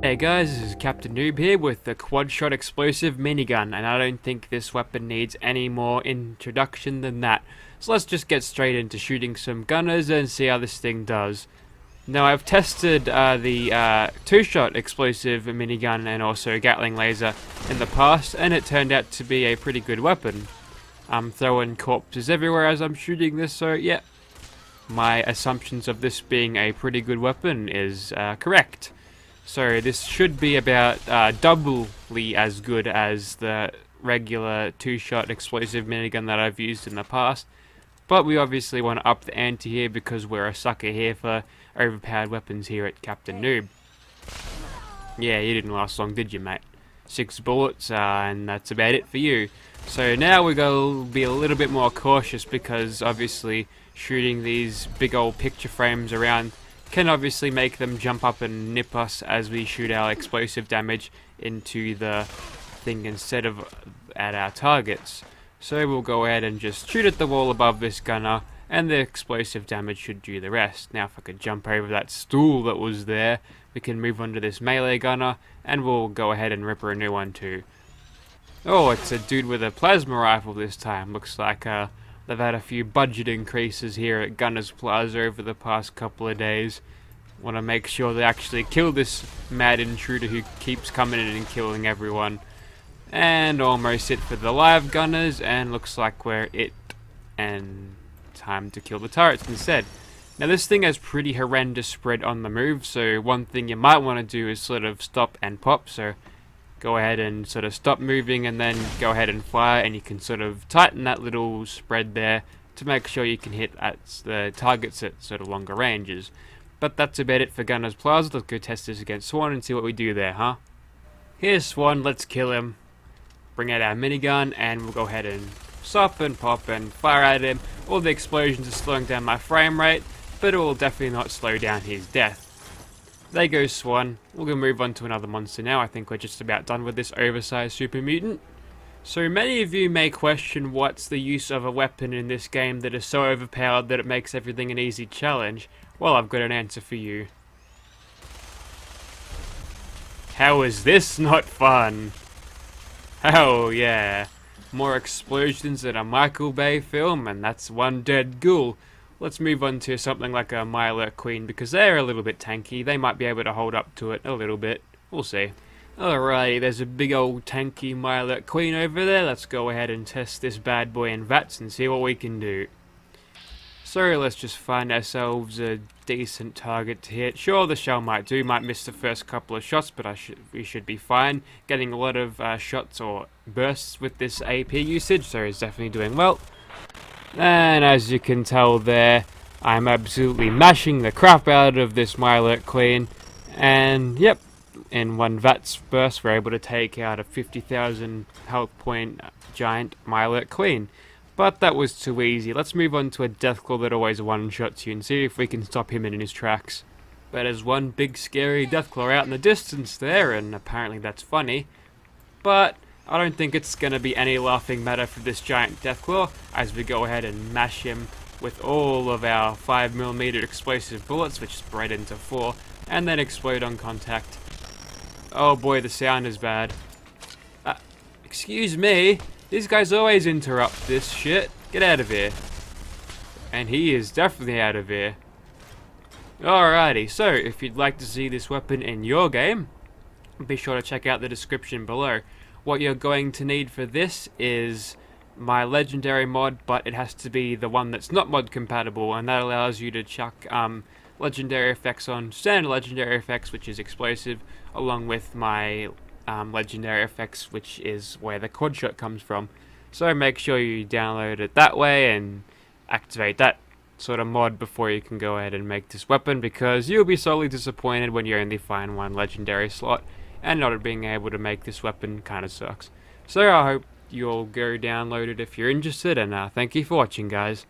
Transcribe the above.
Hey guys, this is Captainoob here with the quad-shot explosive minigun, and I don't think this weapon needs any more introduction than that. So let's just get straight into shooting some gunners and see how this thing does. Now I've tested the two-shot explosive minigun and also Gatling laser in the past, and it turned out to be a pretty good weapon. I'm throwing corpses everywhere as I'm shooting this, so yeah, my assumptions of this being a pretty good weapon is correct. So this should be about doubly as good as the regular two-shot explosive minigun that I've used in the past. But we obviously want to up the ante here because we're a sucker here for overpowered weapons here at Captainoob. Yeah, you didn't last long, did you, mate? 6 bullets, and that's about it for you. So now we're going to be a little bit more cautious because obviously shooting these big old picture frames around can obviously make them jump up and nip us as we shoot our explosive damage into the thing instead of at our targets. So we'll go ahead and just shoot at the wall above this gunner, and the explosive damage should do the rest. Now if I could jump over that stool that was there, we can move on to this melee gunner, and we'll go ahead and rip her a new one too. Oh, it's a dude with a plasma rifle this time. Looks like they've had a few budget increases here at Gunners Plaza over the past couple of days. Want to make sure they actually kill this mad intruder who keeps coming in and killing everyone. And almost it for the live gunners, and looks like we're it. And time to kill the turrets instead. Now this thing has pretty horrendous spread on the move, so one thing you might want to do is sort of stop and pop. So go ahead and sort of stop moving and then go ahead and fire, and you can sort of tighten that little spread there to make sure you can hit at the targets at sort of longer ranges. But that's about it for Gunners Plaza. Let's go test this against Swan and see what we do there, huh? Here's Swan, let's kill him. Bring out our minigun and we'll go ahead and stop and pop and fire at him. All the explosions are slowing down my frame rate, but it will definitely not slow down his death. There goes Swan. We're going to move on to another monster now. I think we're just about done with this oversized super mutant. So many of you may question what's the use of a weapon in this game that is so overpowered that it makes everything an easy challenge. Well, I've got an answer for you. How is this not fun? Oh yeah, more explosions than a Michael Bay film, and that's one dead ghoul. Let's move on to something like a Myalert Queen, because they're a little bit tanky. They might be able to hold up to it a little bit. We'll see. Alrighty, there's a big old tanky Myalert Queen over there. Let's go ahead and test this bad boy in VATS and see what we can do. So let's just find ourselves a decent target to hit. Sure, the shell might do. Might miss the first couple of shots, but we should be fine. Getting a lot of shots or bursts with this AP usage, so it's definitely doing well. And as you can tell there, I'm absolutely mashing the crap out of this Myalert Queen. And yep, in one VATS burst, we're able to take out a 50,000 health point giant Myalert Queen. But that was too easy. Let's move on to a Deathclaw that always one-shots you and see if we can stop him in his tracks. But there's one big scary Deathclaw out in the distance there, and apparently that's funny. But I don't think it's going to be any laughing matter for this giant Deathclaw as we go ahead and mash him with all of our 5mm explosive bullets, which spread into 4, and then explode on contact. Oh boy, the sound is bad. Excuse me? These guys always interrupt this shit. Get out of here. And he is definitely out of here. Alrighty, so if you'd like to see this weapon in your game, be sure to check out the description below. What you're going to need for this is my legendary mod, but it has to be the one that's not mod compatible, and that allows you to chuck legendary effects on standard legendary effects, which is explosive, along with my legendary effects, which is where the quad shot comes from. So make sure you download it that way and activate that sort of mod before you can go ahead and make this weapon, because you'll be sorely disappointed when you only find one legendary slot, and not being able to make this weapon kind of sucks. So I hope you'll go download it if you're interested, and thank you for watching, guys.